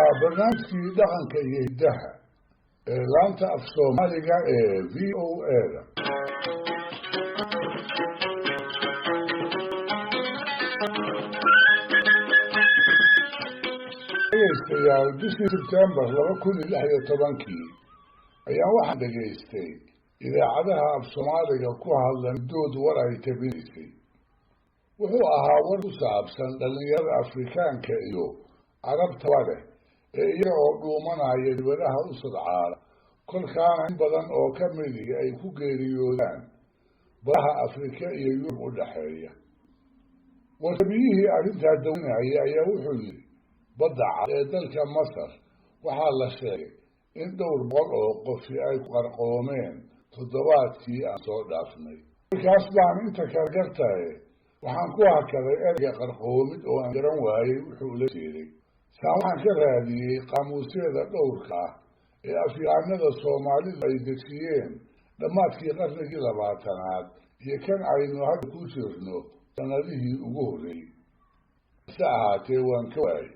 وبرنامجكي dhaqanka iyo hiddaha ee laanta af Soomaaliga ee VOA-da. Dhegeystayaal bishii Sebtembar 2016 ayaa waxaan dhegaystay idaacadaha af Soomaaliga ku hadlan dood war ay tabinaysay. Wuxuu ahaa war ku saabsan dhalinyarada Afrikaanka iyo Carabta leh ee iyaga oo dhuumanaya dibadaha u sodcaala kolkaana in badan oo ka midii ay ku geeriyoodaan badaha Afrika iyo Yurub u dhaxeeya. Wartabiyihii arrintaa dawnaya ayaa wuxuu yidhi badda cad ee dalka Masar waxaa la sheegay in dhowr boqol oo qofi ay qarqoomeen toddobaadkii aan soo dhaafnay. Markaas baan inta kala gartay waxaan ku hakaday ereyga qarqoomid oo aan garan waayey wuxuu la jeeday. waxaan ka raadiyey qaamuusyada dhowrka ah ee afyaanada Soomaalidu ay dejiyeen dhammaadkii qarnigii 20aad iyo kan aynu hadda ku jirno sanadihii ugu horreeyey. hase ahaatee waan ka waayey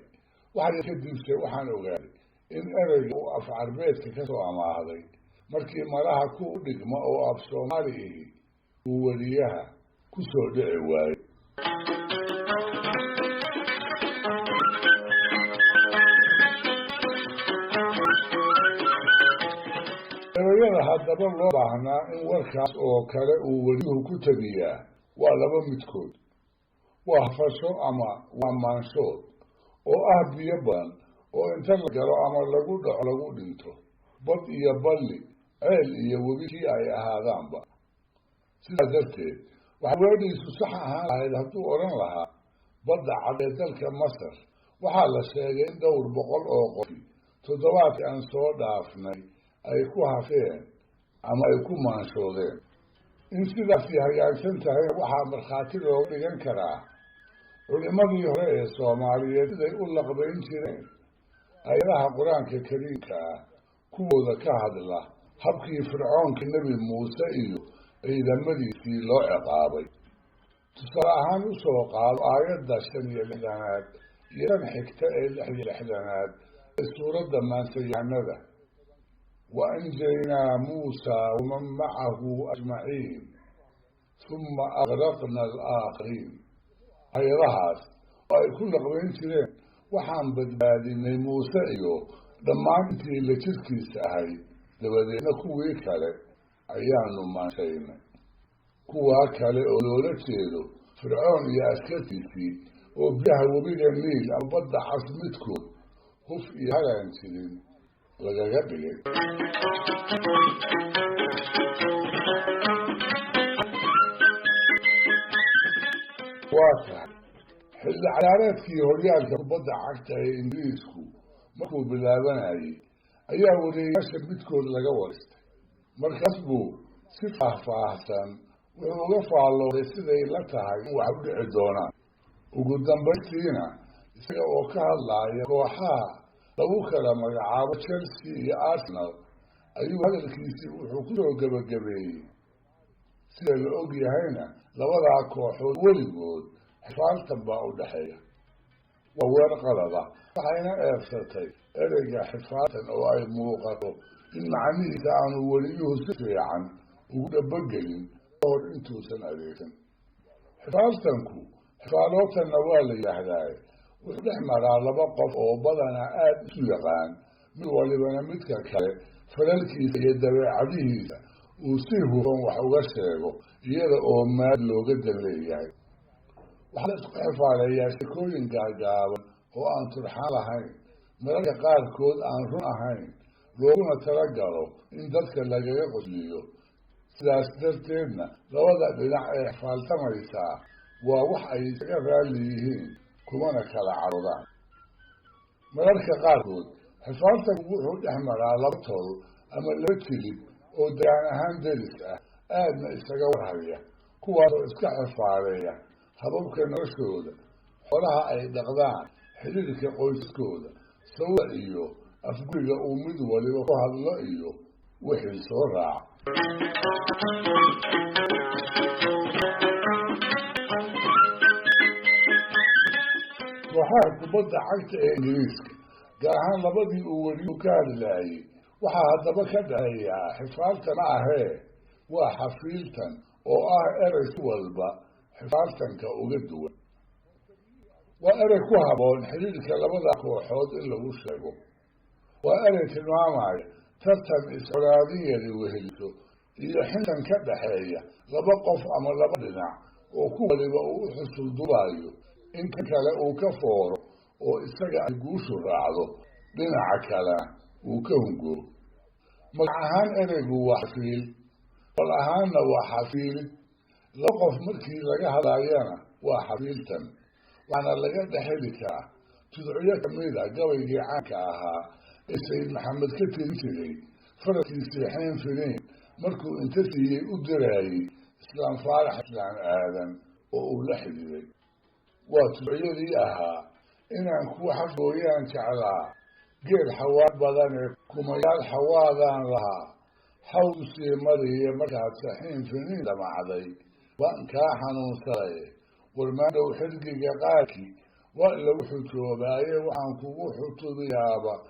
waxay kadibse waxaan ogaaday in ereyga uu af carbeedka ka soo amaahday markii malaha ku dhigma oo af Soomaali ihi uu wariyaha ku soo dhici waayey. erayada haddaba loo baahnaa in warkaas oo kale uu wariyuhu ku tabiyaa waa laba midkood. waa hafasho ama waa maanshood oo ah biyo badan oo inta la galo ama lagu dhaco lagu dhinto, bad iyo balli, ceel iyo webi kii ay ahaadaanba. sidaas darteed waxaa weedhiisu sax ahaan lahayd hadduu odhan lahaa badda cad ee dalka Masar waxaa la sheegay in dhowr boqol oo qofi toddobaadkii aan soo dhaafnay ay ku hafeen ama ay ku maanshoodeen. in sidaasi hagaagsan tahay waxaa markhaati looga dhigan karaa culimadii hore ee Soomaaliyeed siday u laqbayn jireen aayadaha qur-aanka kariimka ah kuwooda ka hadla habkii fircoonka nebi muuse iyo ciidamadiisii loo ciqaabay. tusaale ahaan u soo qaado aayadda 65aad iyo tan xigta ee 66aad ee suuradda maansayahanada. وأنجينا موسى ومن معه أجمعين ثم أغرقنا الآخرين. ayadahaas oo ay ku laqbayn jireen waxaan badbaadinay muuse iyo dhammaan intii la jirkiisa ahay, dabadeedna kuwii kale ayaanu maanshaynay. kuwaa kale oo loola jeedo fircoon iyo askartiisii oo biyaha webiga niil ama badda cas midkood huf iyo halaan jirin lagaga dhigay. waa tahay xilli ciyaareedkii horyaalka kubadda cagta ee Ingiriisku markuu bilaabanayay ayaa wareegayaasha midkood laga waristay. markaas buu si faahfaahsan wuxuu uga faallooday siday la tahay in wax u dhici doonaan. ugu dambaystiina isaga oo ka hadlaaya kooxaha lagu kala magacaabo Chelsea iyo Arsenal ayuu hadalkiisii wuxuu ku soo gabagabeeyey sida la og yahayna labadaa kooxood weligood xifaaltan baa u dhexeeya. waa weer qalada waxayna eedsatay ereyga xifaaltan oo ay muuqato in macnihiisa aanu weliyuhu si fiican ugu dhabogelin kahor intuusan adeegsan. xifaaltanku xifaalootanna waa la yidhaahdaa wuxuu dhex maraa laba qof oo badanaa aada isu yaqaan, mid walibana midka kale falalkiisa iyo dabeecadihiisa uu si hufan wax uga sheego iyada oo maad looga dan leeyahay. waxaa la isku xifaaleeyaa sheekooyin gaagaaban oo aan turxaan lahayn, mararka qaarkood aan run ahayn, looguna talagalo in dadka lagaga qosliyo. sidaas darteedna labada dhinac ee xifaaltamaysaa waa wax ay isaga raalli yihiin kumana kala carodaan. mararka qaarkood xifaaltanku wuxuu dhex maraa laba tol ama laba jilib oo degaan ahaan deris ah aadna isaga warhaya, kuwaasoo iska xifaaleeya hababka noloshooda, xoolaha ay dhaqdaan, xiriirka qoyskooda, sawda iyo afguriga uu mid waliba ku hadlo iyo wixii soo raaca. kooxaha kubadda cagta ee Ingiriiska قاهان لبدي أولي وكان لاي وحا هدبا كدهيا حفالتا معهي وحفيلتا إرس والبا حفالتا كأوغدوا وأري كوهبون حليلك لبدا كوحود إلا وشيغو وأري تنوامعي ترتب إسرائيلية لوهلتو إذا حنتا كدهيا لبقف أما لبدنا وكوالي بأوحسو الدبايو إنك كلا وكفور وإستقع القوش الرعضو بنا عكلا وكهنقو مقعهان أريقو وحفيل والأهان وحفيل لقف مركي لقى هلايانا وحفيلتا وانا لقى دحيلكا تدعية كميدة قوي جيعانك أها السيد محمد كتير سيدي فرقي سيحين فينين مركو انتسي ادراي اسلام فارح اسلام آدم وأولحدي وتدعية لي أها إنان كو حفويان تعالى قيل حواد بداني كميال حوادان لها حوسي مريه مركات سحين فنين لما عضي وان كاحنون سري والمانو حلقي قاكي وإلا وحوتو بايه وحان كو وحوتو بيابا